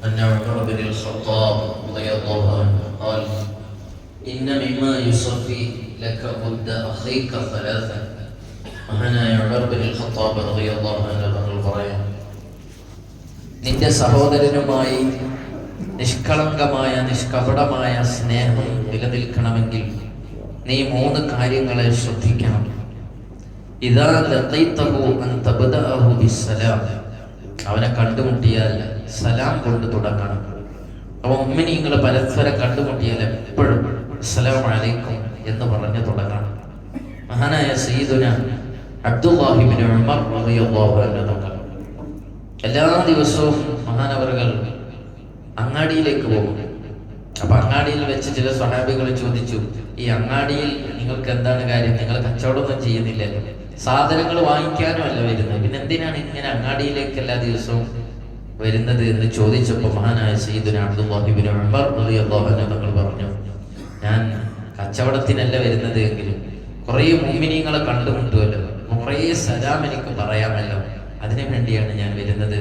أن عمر بن الخطاب رضي الله عنه قال: إن مما يصفي لك ود أخيك ثلاثة. മഹാനായ Umar bin Khattab റളിയല്ലാഹു അൻഹു പറയുന്നു, നിന്റെ സഹോദരനുമായി നിഷ്കളങ്കമായ നിഷ്കപടമായ സ്നേഹം നിലനിൽക്കണമെങ്കിൽ നീ 3 കാര്യങ്ങളെ ശ്രദ്ധിക്കണം. ഇദാ ലഖൈതഹു അൻ തബ്ദഅഹു ബിസ്സലാം, അവനെ കണ്ടുമുട്ടിയാൽ സലാം കൊണ്ട് തുടങ്ങണം. അപ്പോൾ മുഅ്മിനീങ്ങൾ പരസ്പരം കണ്ടുമുട്ടിയാൽ എപ്പോഴും അസ്സലാമു അലൈക്കും എന്ന് പറഞ്ഞു തുടങ്ങണം. മഹാനായ സയ്യിദുന അബ്ദുല്ലാഹി ഇബ്നു ഉമർ റളിയല്ലാഹു അൻഹു എല്ലാ ദിവസവും മഹാനവറുകൾ അങ്ങാടിയിലേക്ക് പോകും. അപ്പൊ അങ്ങാടിയിൽ വെച്ച് ചില സ്വഹാബികൾ ചോദിച്ചു, ഈ അങ്ങാടിയിൽ നിങ്ങൾക്ക് എന്താണ് കാര്യം? നിങ്ങൾ കച്ചവടമൊന്നും ചെയ്യുന്നില്ലല്ലോ, സാധനങ്ങൾ വാങ്ങിക്കാനും അല്ല വരുന്നത്, പിന്നെ എന്തിനാണ് ഇങ്ങനെ അങ്ങാടിയിലേക്ക് എല്ലാ ദിവസവും വരുന്നത് എന്ന് ചോദിച്ചപ്പോൾ മഹാനായ സയ്യിദുന അബ്ദുല്ലാഹി ഇബ്നു ഉമർ റളിയല്ലാഹു അൻഹു പറഞ്ഞു, ഞാൻ കച്ചവടത്തിനല്ല വരുന്നത് എങ്കിലും കുറേ മുഅ്മിനീങ്ങളെ കണ്ടുമുട്ടുമല്ലോ, കുറേ സലാം എനിക്ക് പറയാമല്ലോ, അതിനു വേണ്ടിയാണ് ഞാൻ വരുന്നത്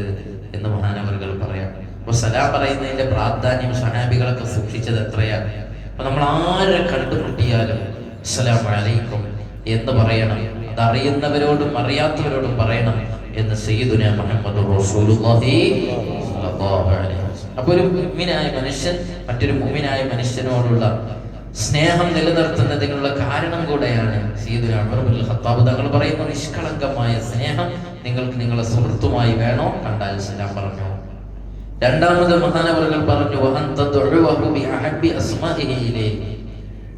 എന്ന് മഹാനവറുകൾ പറയാം. അപ്പോൾ സലാം പറയുന്നതിന്റെ പ്രാധാന്യം സ്വഹാബികളൊക്കെ സൂക്ഷിച്ചത് എത്രയാണ്. അപ്പൊ നമ്മൾ ആരെ കണ്ടുമുട്ടിയാലും അസ്സലാമു അലൈക്കും എന്ന് പറയണം. അതറിയുന്നവരോടും അറിയാത്തവരോടും പറയണം എന്ന് സയ്യിദുന മുഹമ്മദ് റസൂലുള്ളാഹി സ്വല്ലല്ലാഹു അലൈഹി വസല്ലം. അപ്പോൾ ഒരു മുഅ്മിനായ മനുഷ്യൻ മറ്റൊരു മുഅ്മിനായ മനുഷ്യനോടുള്ള സ്നേഹം നിലനിർത്തുന്നതിനുള്ള കാരണം കൂടെയാണ് സയ്യിദുന ഉമർ ബിൻ ഖത്താബ് തങ്ങൾ പറയുന്ന നിഷ്കളങ്കമായ സ്നേഹം നിങ്ങൾക്ക് നിങ്ങളുടെ സുഹൃത്തുമായി വേണോ, കണ്ടാൽ സലാം പറഞ്ഞു. രണ്ടാമത് മഹാനവറുകൾ പറഞ്ഞു,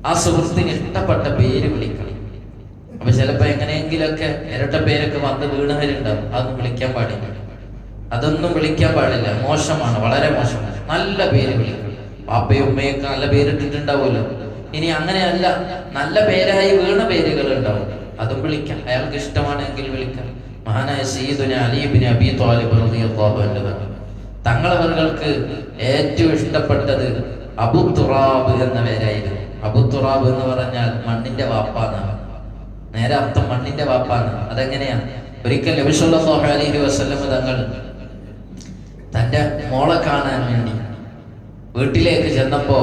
ആ സുഹൃത്തിന് ഇഷ്ടപ്പെട്ട പേര് വിളിക്കണം. അപ്പൊ ചിലപ്പോ എങ്ങനെയെങ്കിലൊക്കെ ഇരട്ട പേരൊക്കെ വന്ന് വീണവരുണ്ടാവും, അതൊന്നും വിളിക്കാൻ പാടില്ല. അതൊന്നും വിളിക്കാൻ പാടില്ല, മോശമാണ്, വളരെ മോശമാണ്. നല്ല പേര് വിളിക്കണം. പാപ്പയും ഉമ്മയൊക്കെ നല്ല പേരിട്ടിട്ടുണ്ടാവുമല്ലോ. ഇനി അങ്ങനെയല്ല, നല്ല പേരായി വീണ പേരുകൾ ഉണ്ടാവും, അതും വിളിക്കാം, അയാൾക്ക് ഇഷ്ടമാണെങ്കിൽ വിളിക്കാം. മഹാനായ സയ്യിദുന അലി ഇബ്നു അബീ ത്വാലിബ് റളിയല്ലാഹു അൻഹു തങ്ങളവർക്ക് ഏറ്റവും ഇഷ്ടപ്പെട്ടത് അബൂ തുറാബ് എന്ന പേരായിരുന്നു. അബൂ തുറാബ് എന്ന് പറഞ്ഞാൽ മണ്ണിന്റെ വാപ്പാന്നാണ്, നേരെ അർത്ഥം മണ്ണിന്റെ വാപ്പാന്ന്. അതെങ്ങനെയാണ്? ഒരിക്കൽ നബി സല്ലല്ലാഹു അലൈഹി വസല്ലം തങ്ങൾ തന്റെ മോളെ കാണാൻ വേണ്ടി വീട്ടിലേക്ക് ചെന്നപ്പോ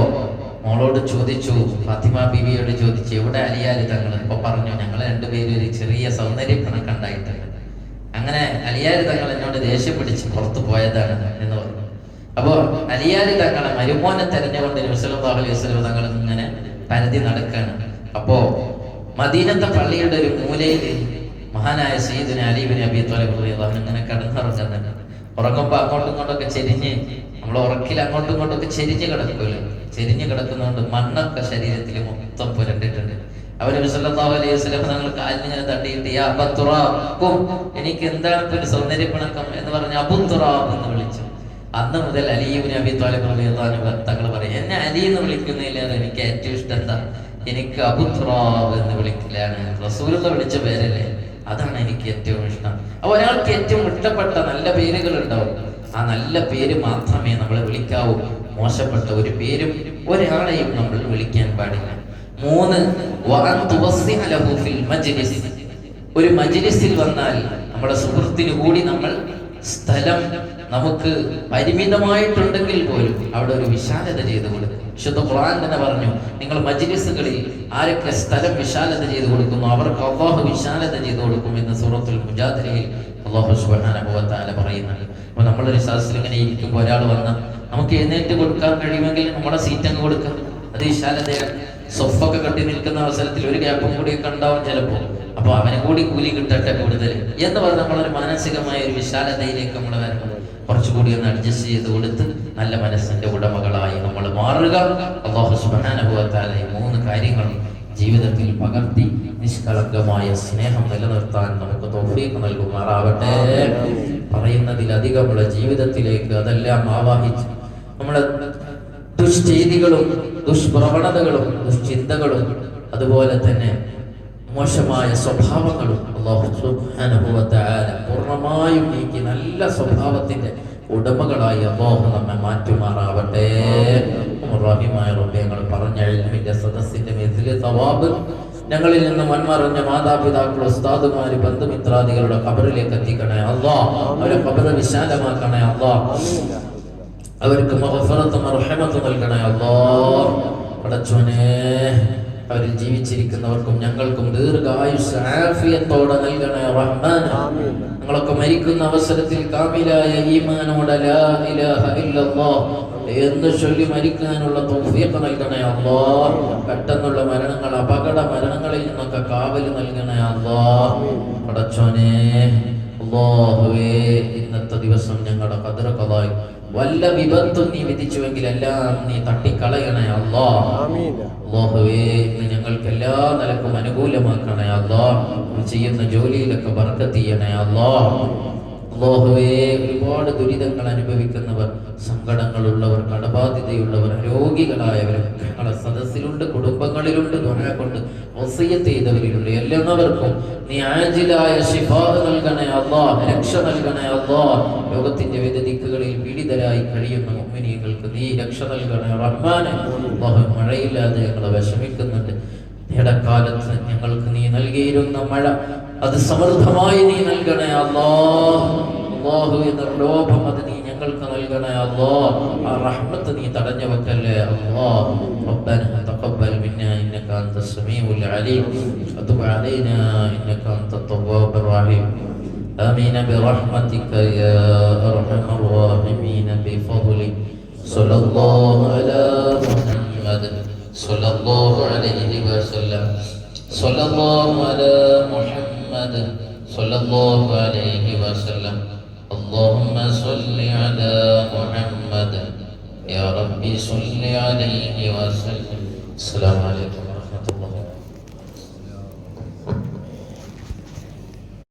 മോളോട് ചോദിച്ചു, ഫാത്തിമ ബീവിയോട് ചോദിച്ചു, എവിടെ അലിയാര് തങ്ങൾ? അപ്പൊ പറഞ്ഞു, ഞങ്ങൾ രണ്ടുപേരും ഒരു ചെറിയ സൗന്ദര്യ കണക്കുണ്ടായിട്ടുണ്ട്. അങ്ങനെ അലിയാര് തങ്ങൾ എന്നോട് ദേഷ്യം പിടിച്ച് പുറത്തു പോയതാണ് എന്ന് പറഞ്ഞു. അപ്പോ അലിയാര് തങ്ങളെ മരുമോനെ തെരഞ്ഞുകൊണ്ട് നബി സല്ലല്ലാഹു അലൈഹി വസല്ലം തങ്ങൾ ഇങ്ങനെ പരതി നടക്കാണ്. അപ്പോ മദീനത്തെ പള്ളിയുടെ ഒരു മൂലയിൽ മഹാനായ സയ്യിദുന അലി ഇബ്നു അബീ ത്വാലിബ് റളിയല്ലാഹു അൻഹു ഇങ്ങനെ കിടന്നുറങ്ങുന്നുണ്ട്. ഉറങ്ങുമ്പോ അങ്ങോട്ടും ഇങ്ങോട്ടൊക്കെ ചെരിഞ്ഞ്, നമ്മൾ ഉറക്കിൽ അങ്ങോട്ടും ഇങ്ങോട്ടൊക്കെ ചെരിഞ്ഞ് കിടക്കുമല്ലോ, ചെരിഞ്ഞ് കിടക്കുന്നതുകൊണ്ട് മണ്ണൊക്കെ ശരീരത്തിൽ മൊത്തം പുരണ്ടിട്ടുണ്ട്. അവർ നബി സല്ലല്ലാഹു അലൈഹി വസല്ലം തങ്ങൾ കാലിനെ തട്ടിയിട്ട്, യാ അബൂ തുറാബ്, എനിക്ക് എന്താണ് ഇപ്പൊ ഒരു സൗന്ദര്യ പിണക്കം എന്ന് പറഞ്ഞ് അബൂ തുറാബ് എന്ന് വിളിച്ചു. അന്ന് മുതൽ അലി ഇബ്നു അബീ ത്വാലിബ് റളിയല്ലാഹു അൻഹു തങ്ങൾ പറയും, എന്നെ അലി എന്ന് വിളിക്കുന്നതിലാണ് എനിക്ക് ഏറ്റവും ഇഷ്ടം എന്താ, എനിക്ക് അബൂ തുറാബ് എന്ന് വിളിക്കലാണ്, റസൂലുള്ള വിളിച്ച പേരല്ലേ, അതാണ് എനിക്ക് ഏറ്റവും ഇഷ്ടം. അപ്പൊ ഒരാൾക്ക് ഏറ്റവും ഇഷ്ടപ്പെട്ട നല്ല പേരുകൾ ഉണ്ടാവും, ആ നല്ല പേര് മാത്രമേ നമ്മൾ വിളിക്കാവൂ. മോശപ്പെട്ട ഒരു പേരും ഒരാളെയും നമ്മൾ വിളിക്കാൻ പാടില്ല. 3, ഒരു മജ്ലിസിൽ വന്നാൽ നമ്മുടെ സുഹൃത്തിന് കൂടി നമ്മൾ സ്ഥലം നമുക്ക് പരിമിതമായിട്ടുണ്ടെങ്കിൽ പോലും അവിടെ ഒരു വിശാലത ചെയ്തു കൊടുക്കും. വിശുദ്ധ ഖുർആൻ തന്നെ പറഞ്ഞു, നിങ്ങൾ മജ്ലിസുകളിൽ ആരൊക്കെ സ്ഥലം വിശാലത ചെയ്തു കൊടുക്കുന്നു അവർക്ക് അല്ലാഹു വിശാലത ചെയ്തു കൊടുക്കും എന്ന് സൂറത്തുൽ മുജാദിലയിൽ അല്ലാഹു സുബ്ഹാനഹു വ തആല പറയുന്നുണ്ട്. അപ്പോൾ നമ്മളൊരു സദസ്സിൽ ഇങ്ങനെ ഇരിക്കുമ്പോൾ ഒരാൾ വന്നാൽ നമുക്ക് എഴുന്നേറ്റ് കൊടുക്കാൻ കഴിയുമെങ്കിൽ നമ്മുടെ സീറ്റ് അങ്ങ് കൊടുക്കാം, അത് വിശാലതയാണ്. സൊഫൊക്കെ കെട്ടി നിൽക്കുന്ന അവസരത്തിൽ ഒരു ഗ്യാപ്പും കൂടിയൊക്കെ ഉണ്ടാവും ചിലപ്പോൾ, അപ്പൊ അവനെ കൂടി കൂലി കിട്ടട്ടെ കൂടുതൽ എന്ന് പറഞ്ഞ് നമ്മളൊരു മാനസികമായ ഒരു വിശാലതയിലേക്ക് നമ്മൾ വരണം. കുറച്ചുകൂടി ഒന്ന് അഡ്ജസ്റ്റ് ചെയ്ത് കൊടുത്ത് നല്ല മനസ്സിന്റെ ഉടമകളായി നമ്മൾ മാറുക. അല്ലാഹു സുബ്ഹാനഹു വ തആല ഈ 3 കാര്യങ്ങളും ജീവിതത്തിൽ പകർത്തി നിഷ്കളങ്കമായ സ്നേഹം നിലനിർത്താൻ നമുക്ക് തൗഫീഖ് നൽകുമാറാവട്ടെ. പറയുന്നതിലധികം നമ്മുടെ ജീവിതത്തിലേക്ക് അതെല്ലാം ആവാഹിച്ച് നമ്മുടെ ദുഷ്ചെയ്തികളും ദുഷ്പ്രവണതകളും ദുഷ്ചിന്തകളും അതുപോലെ തന്നെ മോശമായ സ്വഭാവങ്ങളും അല്ലാഹു സുബ്ഹാനഹു വ തആല പൂർണ്ണമായും നീക്കി നല്ല സ്വഭാവത്തിന്റെ ഉടമകളായി അല്ലാഹു നമ്മെ മാറ്റുമാറാവട്ടെ. റഹീമായ റബ്ബേ, ഞങ്ങൾ പറഞ്ഞ ഇൽമിന്റെ സദസ്സിന്റെ മിസ്ലി സവാബ് ഞങ്ങളിൽ നിന്ന് മൺമറഞ്ഞ മാതാപിതാക്കൾ, ഉസ്താദുമാര്, ബന്ധുമിത്രാദികളുടെ ഖബറിലേക്ക് എത്തിക്കണേ അല്ലാഹ്. അവരുടെ ഖബർ വിശാലമാക്കണേ അല്ലാഹ്. അവർക്ക് മഗ്ഫിറത്തും റഹ്മത്തും നൽകണേ അല്ലാഹ്. പടച്ചോനെ അവരിൽ ജീവിച്ചിരിക്കുന്നവർക്കും ഞങ്ങൾക്കും ദീർഘായുസ് ആഫിയത്തോടെ നൽകണേ റഹ്മാൻ. ഞങ്ങളൊക്കെ മരിക്കുന്ന അവസരത്തിൽ കാമിലായ ഈമാനോടെ ലാ ഇലാഹ ഇല്ലല്ലാഹ് എന്ന് ചൊല്ലി മരിക്കാനുള്ള തൗഫീഖ് നൽകണേ അല്ലാഹ്. പെട്ടെന്നുള്ള മരണങ്ങൾ, അപകട മരണങ്ങളിൽ നിന്നൊക്കെ കാവല് നൽകണേ അല്ലാഹ്. പടച്ചോനെ അല്ലാഹുവേ, ഇന്നത്തെ ദിവസം ഞങ്ങളുടെ ഖദർ ഖളായി വല്ല വിപത്തും നീ വിധിച്ചുവെങ്കിൽ എല്ലാം നീ തട്ടിക്കളയണേ അല്ലാഹ്. അല്ലാഹുവേ, ഇന്ന് ഞങ്ങൾക്ക് എല്ലാ നിലക്കും അനുകൂലമാക്കണേ അല്ലാഹ്. ചെയ്യുന്ന ജോലിയിലൊക്കെ ബർക്കത്ത് ചെയ്യണേ അല്ലാഹ്. അല്ലാഹുവേ, ഒരുപാട് ദുരിതങ്ങൾ അനുഭവിക്കുന്നവർ, സങ്കടങ്ങളുള്ളവർ, കടബാധ്യതയുള്ളവർ, രോഗികളായവരൊക്കെ ഞങ്ങളെ സദസ്സിലുണ്ട്, കുടുംബങ്ങളിലുണ്ട്, ദുആ കൊണ്ട് വസിയത്ത് ചെയ്തവരിലുണ്ട്. എല്ലാവർക്കും നീ ആജിലായ ശിഫാ നൽകണേ അല്ലാഹ്, രക്ഷ നൽകണേ അല്ലാഹ്. ലോകത്തിന്റെ വിവിധ ദിക്കുകളിൽ പീഡിതരായി കഴിയുന്ന മുഅ്മിനീങ്ങൾക്ക് നീ രക്ഷ നൽകണേ റഹ്മാനെ. അല്ലാഹു, മഴയില്ലാതെ ഞങ്ങൾ വിഷമിക്കുന്നുണ്ട്. ഇടക്കാലത്ത് ഞങ്ങൾക്ക് നീ നൽകിയിരുന്ന മഴ അത് സമൃദ്ധമായി നീ നൽകണേ അല്ലാഹ്. അല്ലാഹുവേ, നിർലോഭം അത് നീ ഞങ്ങൾക്ക് നൽകണേ അല്ലാഹ്. ആ റഹ്മത്ത് നീ തടഞ്ഞു വെക്കല്ലേ അല്ലാഹ്. ربنا تقبل منا انك انت السميع العليم وتب علينا انك انت التواب الرحيم. آمين برحمتك يا أرحم الراحمين بفضلك. صلى الله على محمد صلى الله عليه وسلم. صلى الله على محمد صلى الله عليه وسلم. اللهم صل على محمد يا ربي صل عليه وسلم. السلام عليكم.